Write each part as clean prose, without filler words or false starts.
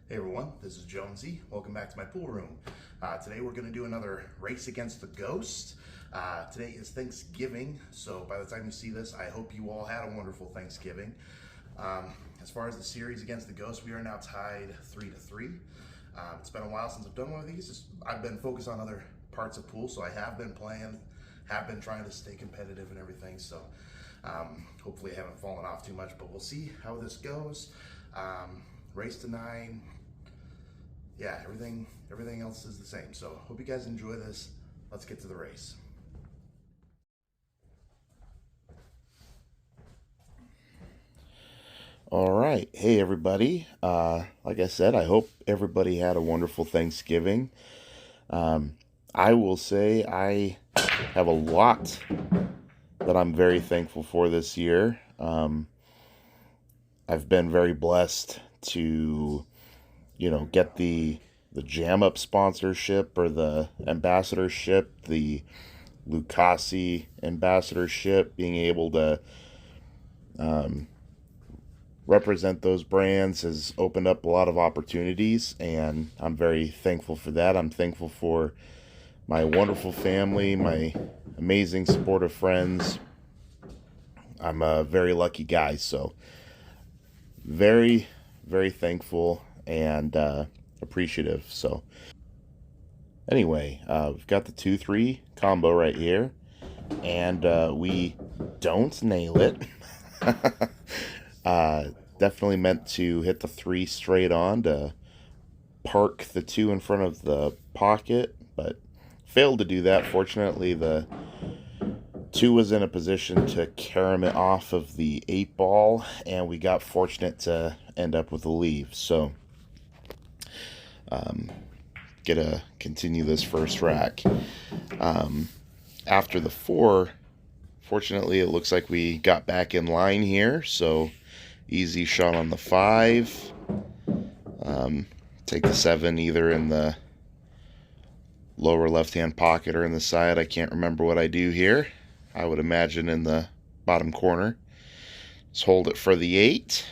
Hey everyone, this is Jonesy. Welcome back to my pool room. Today we're going to do another race against the ghost. Today is Thanksgiving, so by the time you see this, I hope you all had a wonderful Thanksgiving. As far as the series against the ghost, we are now tied 3-3. It's been a while since I've done one of these. I've been focused on other parts of pool, so I have been playing, have been trying to stay competitive and everything, so hopefully I haven't fallen off too much, but we'll see how this goes. Race to 9. Yeah, everything else is the same. So hope you guys enjoy this. Let's get to the race. All right. Hey everybody. Like I said, I hope everybody had a wonderful Thanksgiving. I will say I have a lot that I'm very thankful for this year. I've been very blessed to, get the Jam Up sponsorship or the ambassadorship, the Lucasi ambassadorship, being able to represent those brands has opened up a lot of opportunities, and I'm very thankful for that. I'm thankful for my wonderful family, my amazing supportive friends. I'm a very lucky guy, so very, very thankful and appreciative. So anyway, we've got the 2-3 combo right here, and we don't nail it. Definitely meant to hit the 3 straight on to park the 2 in front of the pocket, but failed to do that. Fortunately, the 2 was in a position to carom it off of the 8 ball, and we got fortunate to end up with a leave. So gonna continue this first rack. After the 4, fortunately, it looks like we got back in line here, so easy shot on the 5. Take the 7 either in the lower left-hand pocket or in the side. I can't remember what I do here. I would imagine in the bottom corner. Let's hold it for the 8.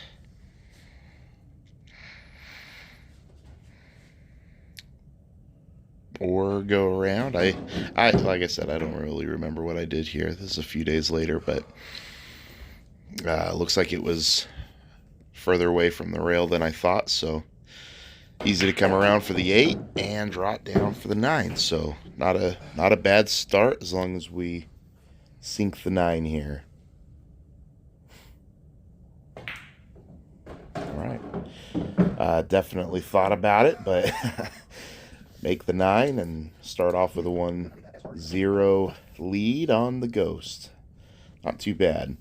Or go around. I like I said, I don't really remember what I did here. This is a few days later, but looks like it was further away from the rail than I thought, so easy to come around for the 8 and draw it down for the 9. So not a bad start as long as we sink the 9 here. All right. Definitely thought about it, but make the 9 and start off with a 1-0 lead on the ghost. Not too bad.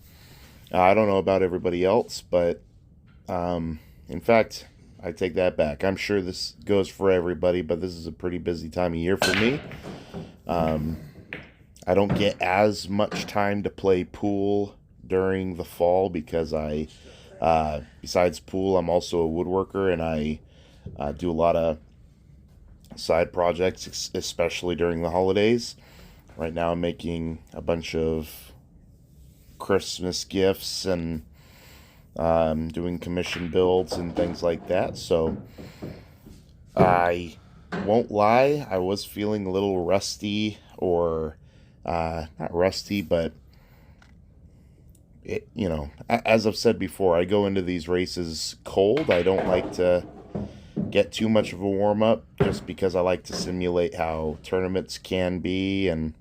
I don't know about everybody else, but in fact, I take that back. I'm sure this goes for everybody, but this is a pretty busy time of year for me. I don't get as much time to play pool during the fall because I, besides pool, I'm also a woodworker, and I do a lot of side projects, especially during the holidays. Right now I'm making a bunch of Christmas gifts and doing commission builds and things like that. So I won't lie, I was feeling a little rusty, or not rusty, but as I've said before, I go into these races cold. I don't like to get too much of a warm-up just because I like to simulate how tournaments can be. And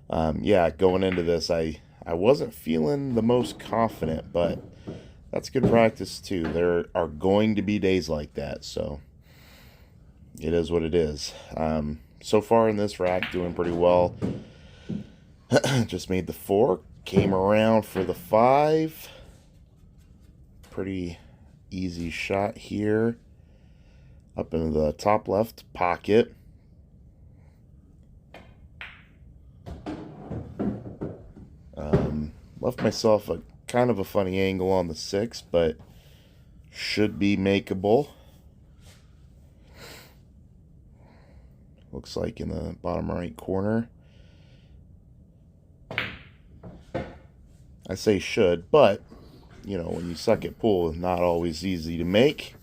going into this, I wasn't feeling the most confident, but that's good practice too. There are going to be days like that, so it is what it is. So far in this rack, doing pretty well. Just made the 4, came around for the 5. Pretty easy shot here, up into the top left pocket. Left myself a kind of a funny angle on the 6, but should be makeable. Looks like in the bottom right corner. I say should, but when you suck at pool, it's not always easy to make.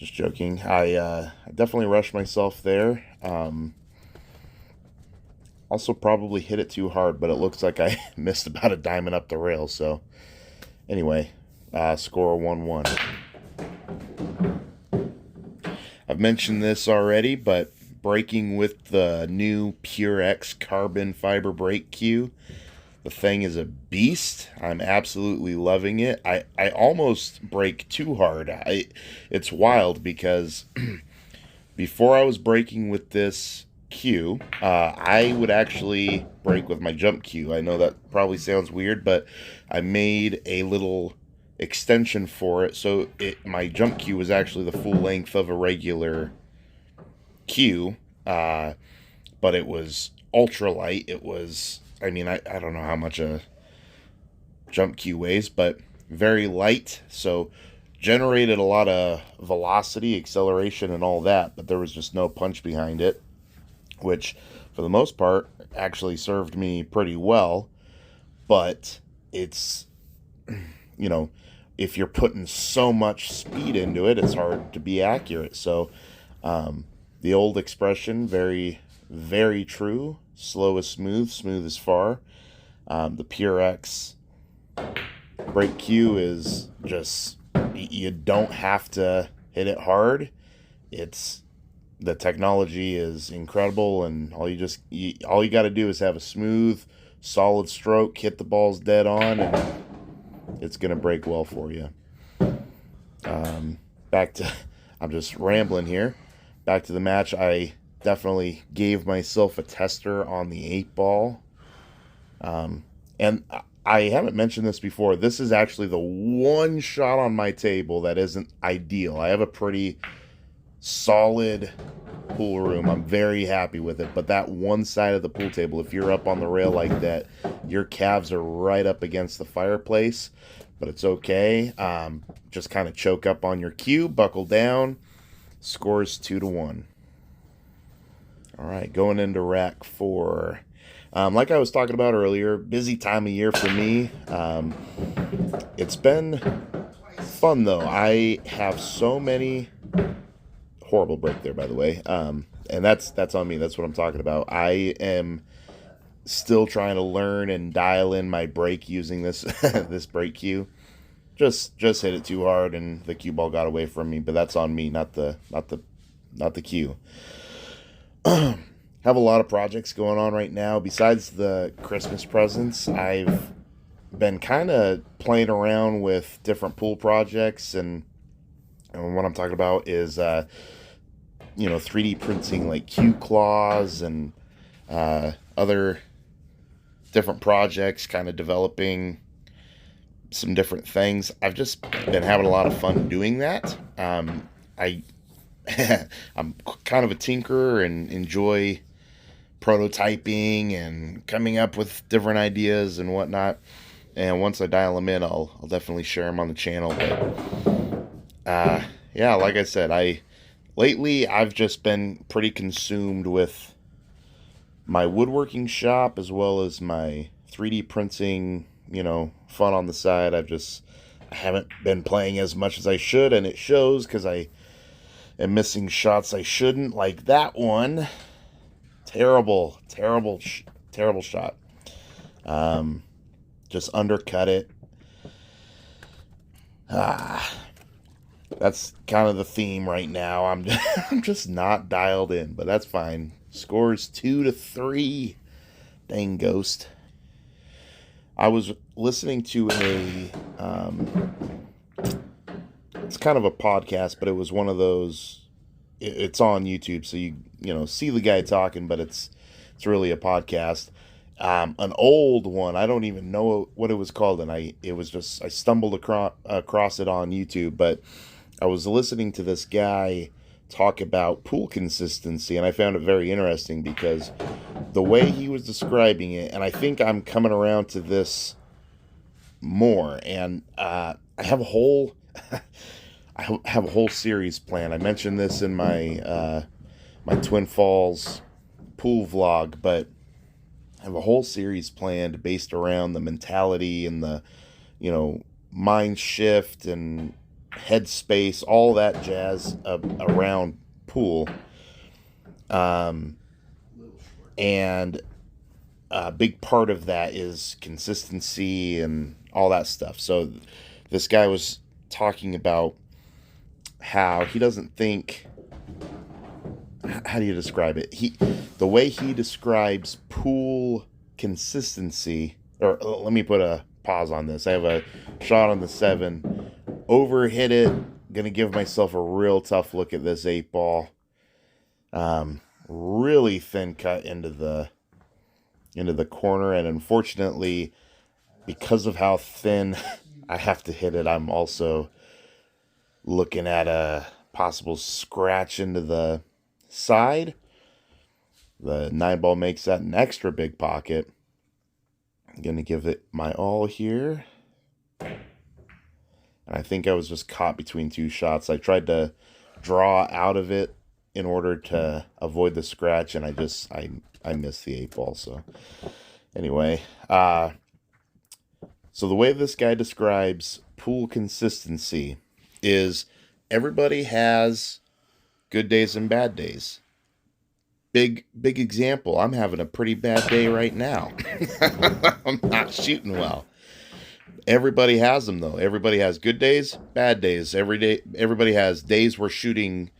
Just joking. I definitely rushed myself there. Also probably hit it too hard, but it looks like I missed about a diamond up the rail. So anyway, score 1-1. I've mentioned this already, but breaking with the new Purex Carbon Fiber Brake Cue. The thing is a beast. I'm absolutely loving it. I almost break too hard. It's wild because before I was breaking with this cue, I would actually break with my jump cue. I know that probably sounds weird, but I made a little extension for it, so my jump cue was actually the full length of a regular cue, but it was ultra light. It was, I mean, I don't know how much a jump cue weighs, but very light, so generated a lot of velocity, acceleration, and all that, but there was just no punch behind it, which for the most part actually served me pretty well. But it's, you know, if you're putting so much speed into it, it's hard to be accurate. So the old expression, very, very true. Slow is smooth, smooth is far. The Purex brake cue is just, you don't have to hit it hard. The technology is incredible, and all you got to do is have a smooth, solid stroke, hit the balls dead on, and it's gonna break well for you. Back to, I'm just rambling here. Back to the match. I definitely gave myself a tester on the 8-ball, and I haven't mentioned this before. This is actually the one shot on my table that isn't ideal. I have a pretty solid pool room. I'm very happy with it, but that one side of the pool table, if you're up on the rail like that, your calves are right up against the fireplace, but it's okay. Just kind of choke up on your cue, buckle down. Scores 2-1. All right, going into rack 4. Like I was talking about earlier, busy time of year for me. It's been fun though. I have so many, horrible break there, by the way. And that's on me. That's what I'm talking about. I am still trying to learn and dial in my break using this this brake cue. Just hit it too hard and the cue ball got away from me, but that's on me, not the cue. Have a lot of projects going on right now. Besides the Christmas presents, I've been kind of playing around with different pool projects, and what I'm talking about is 3D printing like cue claws and other different projects, kind of developing some different things. I've just been having a lot of fun doing that. I'm kind of a tinkerer and enjoy prototyping and coming up with different ideas and whatnot. And once I dial them in, I'll definitely share them on the channel. But yeah, like I said, lately I've just been pretty consumed with my woodworking shop as well as my 3D printing, fun on the side. I haven't been playing as much as I should, and it shows because I am missing shots I shouldn't, like that one. Terrible shot. Just undercut it. That's kind of the theme right now. I'm just not dialed in, but that's fine. Scores 2-3. Dang ghost. I was listening to it's kind of a podcast, but it was one of those, it's on YouTube, so you see the guy talking, but it's really a podcast. An old one, I don't even know what it was called, and I stumbled across it on YouTube, but I was listening to this guy talk about pool consistency, and I found it very interesting because the way he was describing it, and I think I'm coming around to this more, and I have a whole series planned. I mentioned this in my my Twin Falls pool vlog, but I have a whole series planned based around the mentality and the mind shift and headspace, all that jazz around pool. And a big part of that is consistency and all that stuff. So this guy was talking about how he doesn't think, how do you describe it? The way he describes pool consistency, or let me put a pause on this. I have a shot on the 7, overhit it, gonna give myself a real tough look at this 8 ball. Really thin cut into the corner, and unfortunately, because of how thin I have to hit it, I'm also looking at a possible scratch into the side. The 9 ball makes that an extra big pocket. I'm going to give it my all here. And I think I was just caught between 2 shots. I tried to draw out of it in order to avoid the scratch, and I missed the 8 ball. So anyway, so the way this guy describes pool consistency is everybody has good days and bad days. Big example. I'm having a pretty bad day right now. I'm not shooting well. Everybody has them though. Everybody has good days, bad days. Everybody has days we're shooting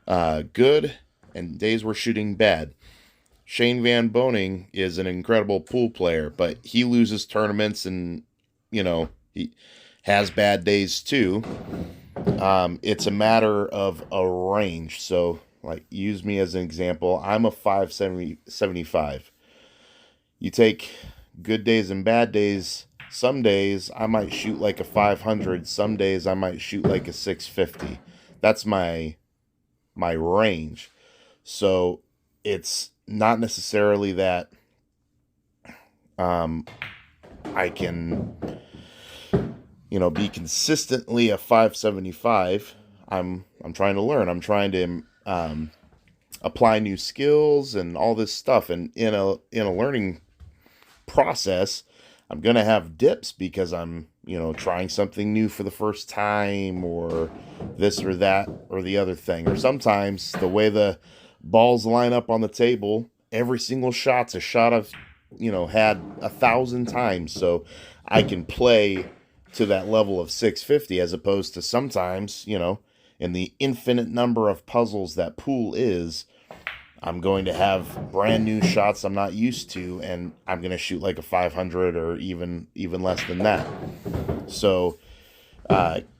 good and days we're shooting bad. Shane Van Boning is an incredible pool player, but he loses tournaments and, he has bad days too. It's a matter of a range. So, like, use me as an example. I'm a 575. You take good days and bad days. Some days I might shoot like a 500. Some days I might shoot like a 650. That's my range. So it's not necessarily that I can be consistently a 575. I'm trying to learn. I'm trying to apply new skills and all this stuff. And in a learning process, I'm gonna have dips because I'm trying something new for the first time, or this or that or the other thing. Or sometimes the way the balls line up on the table, every single shot's a shot I've had 1,000 times, so I can play to that level of 650, as opposed to sometimes, in the infinite number of puzzles that pool is, I'm going to have brand new shots I'm not used to, and I'm going to shoot like a 500 or even less than that. So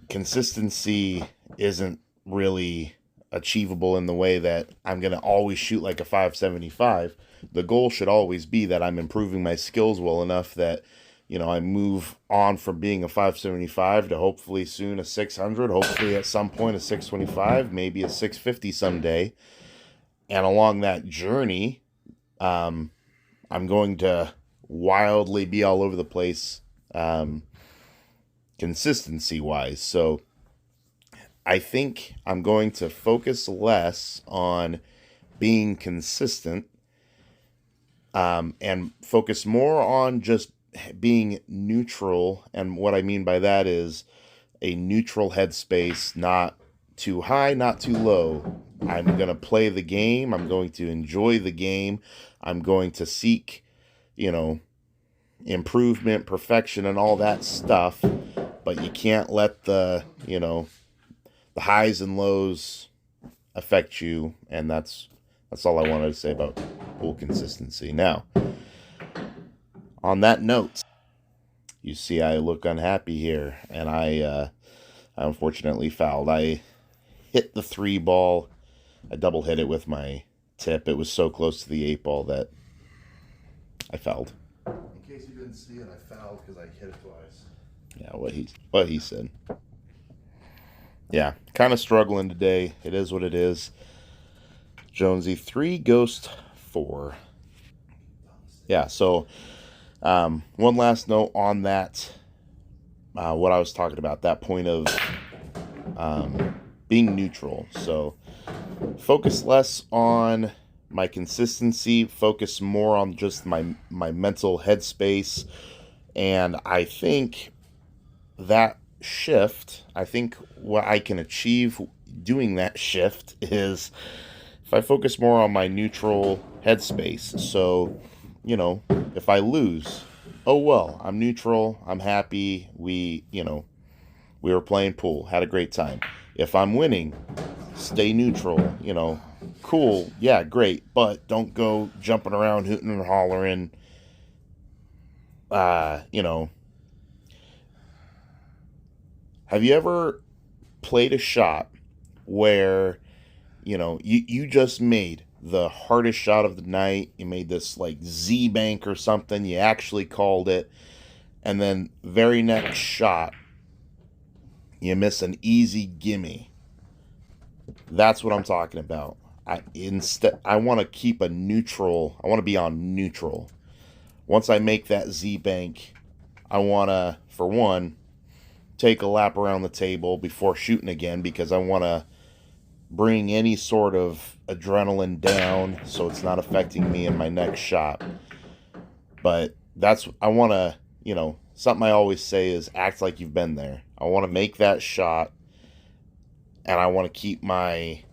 consistency isn't really achievable in the way that I'm going to always shoot like a 575. The goal should always be that I'm improving my skills well enough that I move on from being a 575 to hopefully soon a 600, hopefully at some point a 625, maybe a 650 someday. And along that journey, I'm going to wildly be all over the place, consistency-wise. So I think I'm going to focus less on being consistent, and focus more on just being neutral. And what I mean by that is a neutral headspace, not too high, not too low. I'm going to play the game. I'm going to enjoy the game. I'm going to seek, improvement, perfection, and all that stuff. But you can't let the highs and lows affect you. And that's all I wanted to say about pool consistency. Now, on that note, you see I look unhappy here, and I unfortunately fouled. I hit the 3 ball. I double hit it with my tip. It was so close to the 8 ball that I fouled. In case you didn't see it, I fouled because I hit it twice. Yeah, what he said. Yeah, kind of struggling today. It is what it is. Jonesy 3, Ghost 4. Yeah, so one last note on that, what I was talking about, that point of being neutral. So focus less on my consistency, focus more on just my mental headspace. And I think that shift, I think what I can achieve doing that shift is if I focus more on my neutral headspace. So, if I lose, oh well, I'm neutral, I'm happy, we were playing pool, had a great time. If I'm winning, stay neutral, cool, yeah, great, but don't go jumping around, hooting and hollering, uh, you know, have you ever played a shot where, you just made the hardest shot of the night, you made this like Z bank or something, you actually called it, and then very next shot, you miss an easy gimme. That's what I'm talking about. I want to keep a neutral. I want to be on neutral. Once I make that Z bank, I want to, for one, take a lap around the table before shooting again because I want to bring any sort of adrenaline down so it's not affecting me in my next shot. But I want to, something I always say is act like you've been there. I want to make that shot and I want to keep I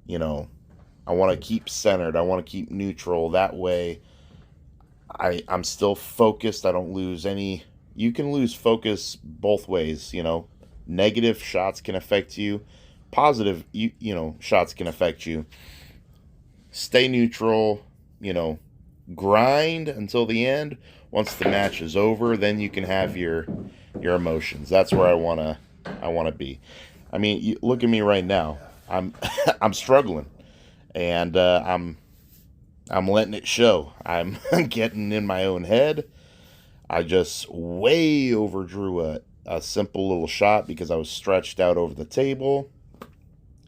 want to keep centered. I want to keep neutral. That way I'm still focused. I don't lose any. You can lose focus both ways, Negative shots can affect you. Positive, shots can affect you. Stay neutral, grind until the end. Once the match is over, then you can have your emotions. That's where I want to be. I mean, look at me right now. I'm I'm struggling, and I'm letting it show. I'm getting in my own head. I just way overdrew a simple little shot because I was stretched out over the table,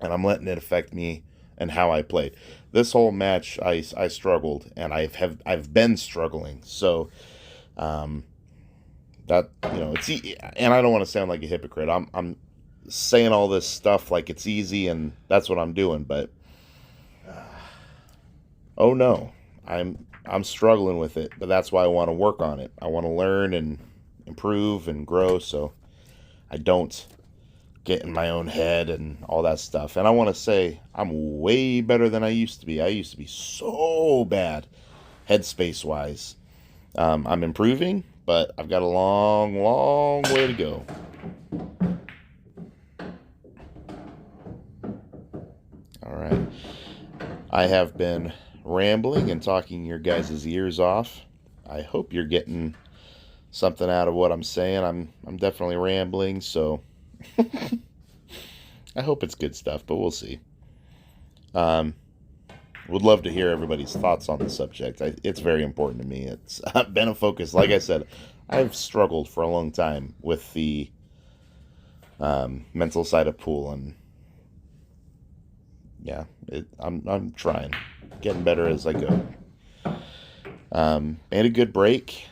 and I'm letting it affect me and how I played. This whole match, I struggled, and I've been struggling. So, that it's and I don't want to sound like a hypocrite. I'm saying all this stuff like it's easy, and that's what I'm doing. But oh no, I'm struggling with it. But that's why I want to work on it. I want to learn and improve and grow, so I don't get in my own head and all that stuff. And I want to say I'm way better than I used to be. I used to be so bad headspace wise. I'm improving, but I've got a long, long way to go. All right. I have been rambling and talking your guys' ears off. I hope you're getting something out of what I'm saying. I'm definitely rambling, so I hope it's good stuff, but we'll see. Would love to hear everybody's thoughts on the subject. It's very important to me. It's been a focus. Like I said, I've struggled for a long time with the mental side of pool, and yeah, I'm trying, getting better as I go. Made a good break,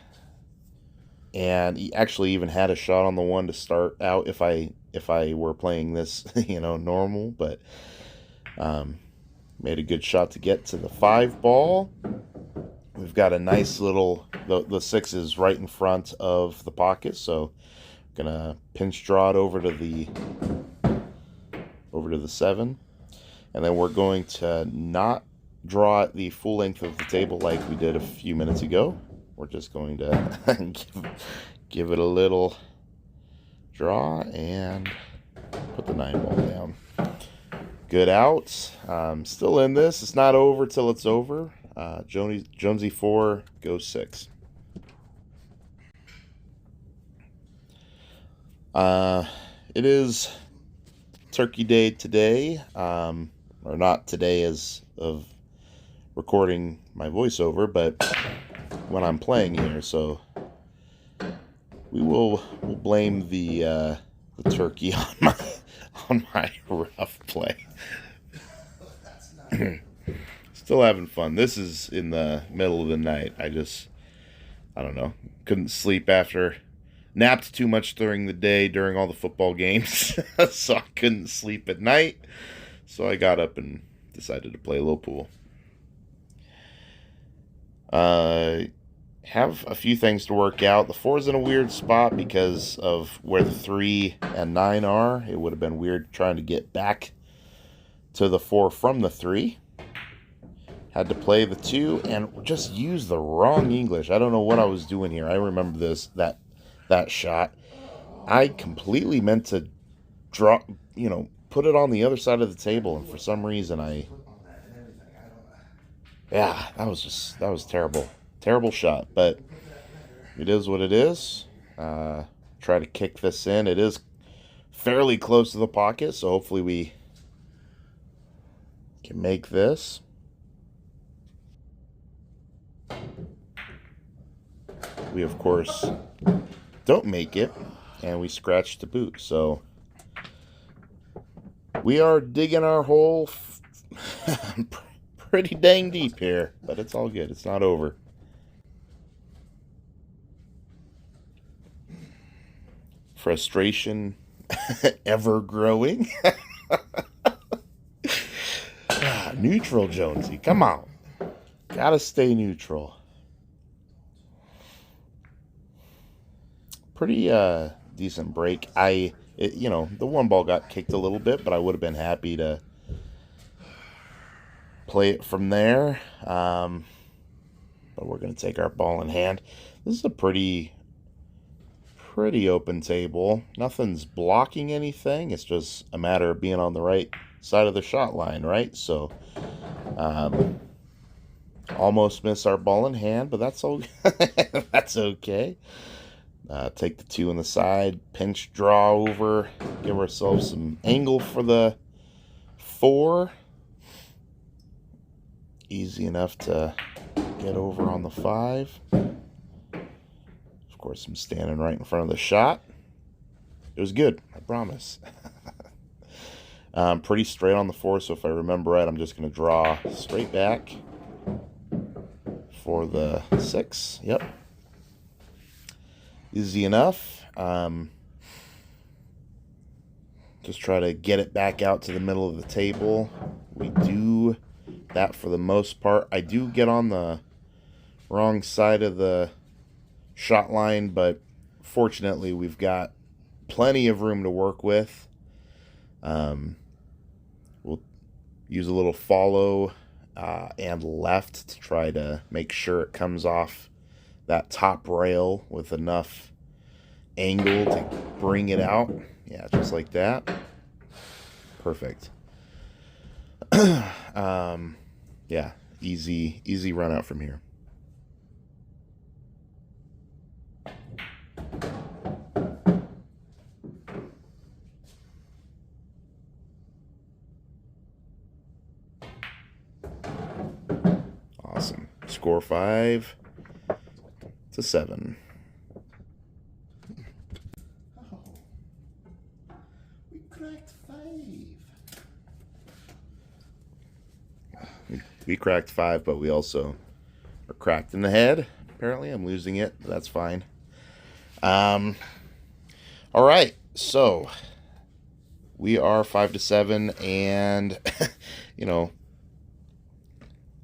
and he actually even had a shot on the one to start out if I were playing this, normal, but made a good shot to get to the 5 ball. We've got a nice little, the 6 is right in front of the pocket, so gonna pinch draw it over to the 7, and then we're going to not draw it the full length of the table like we did a few minutes ago. We're just going to give it a little draw and put the 9 ball down. Good out. Still in this. It's not over till it's over. Jonesy 4 goes 6. It is Turkey Day today. Or not today as of recording my voiceover, but when I'm playing here. So we'll blame the turkey on my rough play. Still having fun. This is in the middle of the night. I don't know. Couldn't sleep after. Napped too much during the day during all the football games. So I couldn't sleep at night. So I got up and decided to play a little pool. have a few things to work out. The 4's in a weird spot because of where the 3 and 9 are. It would have been weird trying to get back to the 4 from the 3. Had to play the 2 and just use the wrong English. I don't know what I was doing here. I remember that shot. I completely meant to drop, put it on the other side of the table, and for some reason that was terrible. Terrible shot, but it is what it is. Try to kick this in. It is fairly close to the pocket, so hopefully we can make this. We, of course, don't make it, and we scratch the boot. So we are digging our hole pretty dang deep here, but it's all good. It's not over. Frustration ever growing. Neutral, Jonesy. Come on. Gotta stay neutral. Pretty decent break. The one ball got kicked a little bit, but I would have been happy to play it from there. But we're going to take our ball in hand. This is a pretty open table. Nothing's blocking anything. It's just a matter of being on the right side of the shot line, right? So, almost miss our ball in hand, but that's all. That's okay. Take the 2 on the side, pinch draw over, give ourselves some angle for the 4. Easy enough to get over on the 5. Of course, I'm standing right in front of the shot. It was good, I promise. Pretty straight on the 4, so if I remember right, I'm just going to draw straight back for the 6. Yep. Easy enough. Just try to get it back out to the middle of the table. We do that for the most part. I do get on the wrong side of the shot line, but fortunately we've got plenty of room to work with. We'll use a little follow and left to try to make sure it comes off that top rail with enough angle to bring it out. Yeah, just like that. Perfect. Yeah, easy run out from here. Awesome. Score 5-7. Oh, we cracked 5. We cracked 5, but we also are cracked in the head. Apparently, I'm losing it, but that's fine. All right, so we are 5-7, and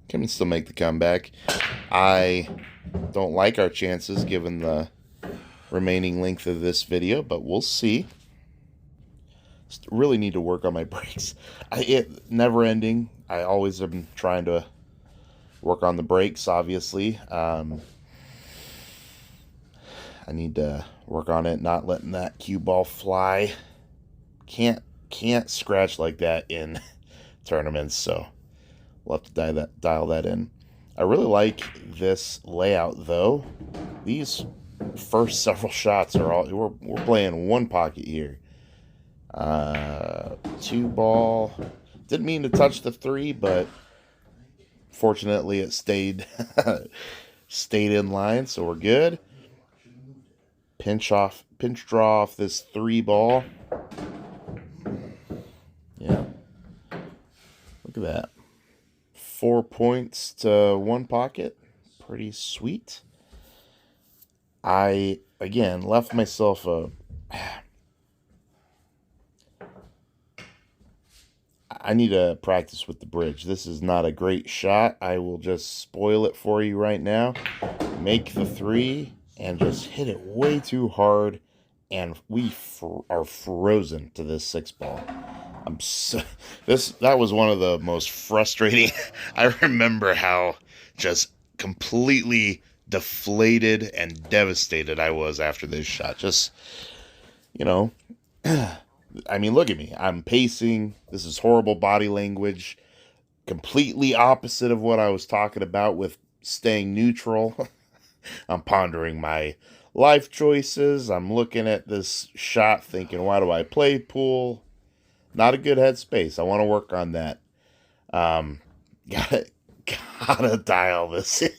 can still make the comeback. I don't like our chances given the remaining length of this video, but we'll see. Really need to work on my brakes. It never ending. I always am trying to work on the brakes, obviously. I need to work on it, not letting that cue ball fly. Can't scratch like that in tournaments, so we'll have to dial that in. I really like this layout, though. These first several shots are all we're playing one pocket here. 2 ball. Didn't mean to touch the 3, but fortunately it stayed in line, so we're good. Pinch draw off this 3 ball. Yeah. Look at that. 4 points to 1 pocket. Pretty sweet. I, again, left myself I need to practice with the bridge. This is not a great shot. I will just spoil it for you right now. make the 3 and just hit it way too hard, and we are frozen to this 6 ball. That was one of the most frustrating. I remember how just completely deflated and devastated I was after this shot. Just, you know, I mean, look at me. I'm pacing. This is horrible body language. Completely opposite of what I was talking about with staying neutral. I'm pondering my life choices. I'm looking at this shot thinking, why do I play pool? Not a good headspace. I want to work on that. Gotta dial this in.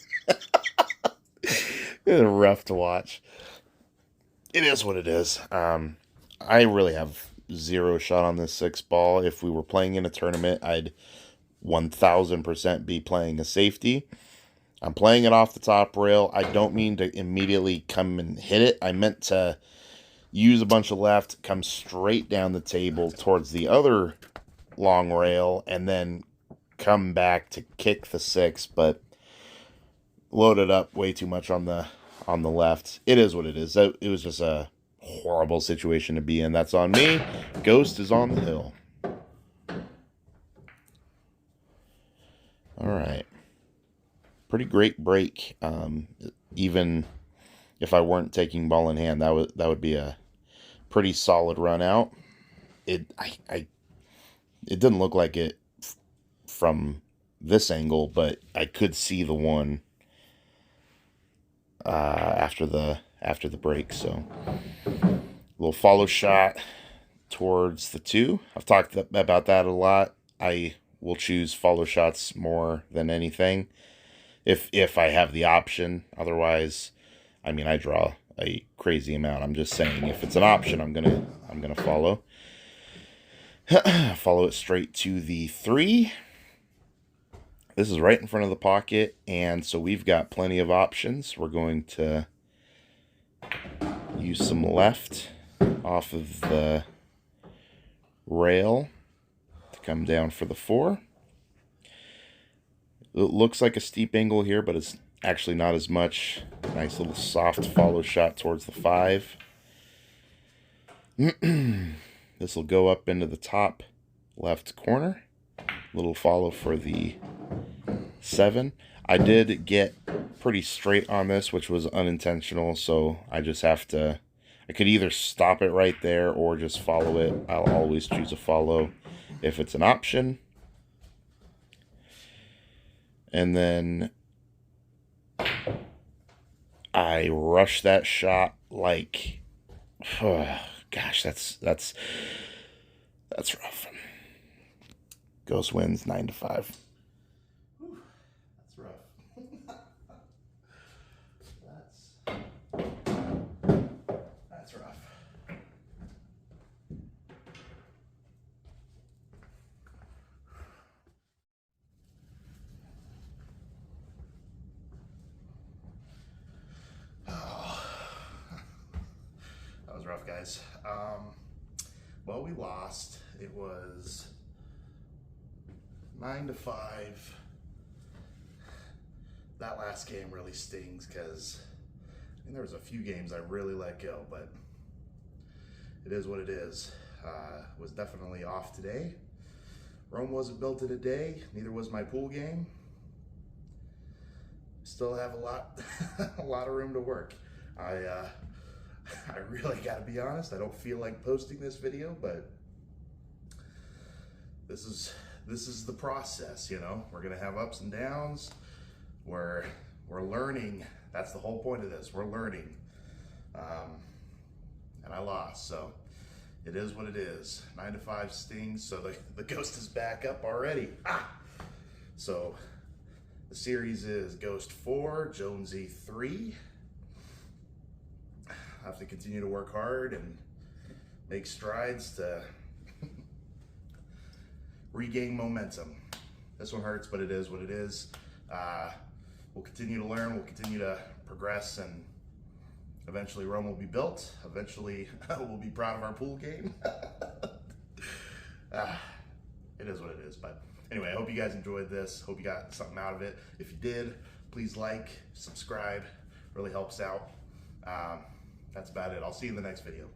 It's rough to watch. It is what it is. I really have 0 shot on this 6 ball. If we were playing in a tournament, I'd 1000% be playing a safety. I'm playing it off the top rail. I don't mean to immediately come and hit it. I meant to use a bunch of left, come straight down the table towards the other long rail, and then come back to kick the 6, but loaded up way too much on the left. It is what it is. It was just a horrible situation to be in. That's on me. Ghost is on the hill. All right. Pretty great break. Even if I weren't taking ball in hand, that would be a pretty solid run out. It didn't look like it from this angle, but I could see the one after the break. So a little follow shot towards the 2. I've talked about that a lot. I will choose follow shots more than anything if I have the option. Otherwise, I mean, I draw a crazy amount. I'm just saying, if it's an option, I'm gonna follow. Follow it straight to the 3. This is right in front of the pocket, and so we've got plenty of options. We're going to use some left off of the rail to come down for the 4. It looks like a steep angle here, but it's actually not as much. Nice little soft follow shot towards the 5. This will go up into the top left corner. Little follow for the 7. I did get pretty straight on this, which was unintentional, so I just have to... I could either stop it right there or just follow it. I'll always choose a follow if it's an option. And then I rush that shot like, oh, gosh, that's rough. Ghost wins 9-5. Whew, that's rough. That's rough. That was rough, guys. Well, we lost. It was 9-5. That last game really stings because I mean, there was a few games I really let go, but it is what it is. Was definitely off today. Rome wasn't built in a day. Neither was my pool game. Still have a lot of room to work. I really got to be honest. I don't feel like posting this video, but this is the process. You know, we're gonna have ups and downs. We're learning. That's the whole point of this. We're learning. And I lost, so it is what it is. 9-5 stings. So the ghost is back up already. So the series is Ghost 4, Jonesy 3. I have to continue to work hard and make strides to regain momentum. This one hurts, but it is what it is. We'll continue to learn, we'll continue to progress, and eventually Rome will be built. Eventually we'll be proud of our pool game. It is what it is. But anyway, I hope you guys enjoyed this. Hope you got something out of it. If you did, please like, subscribe, really helps out. That's about it. I'll see you in the next video.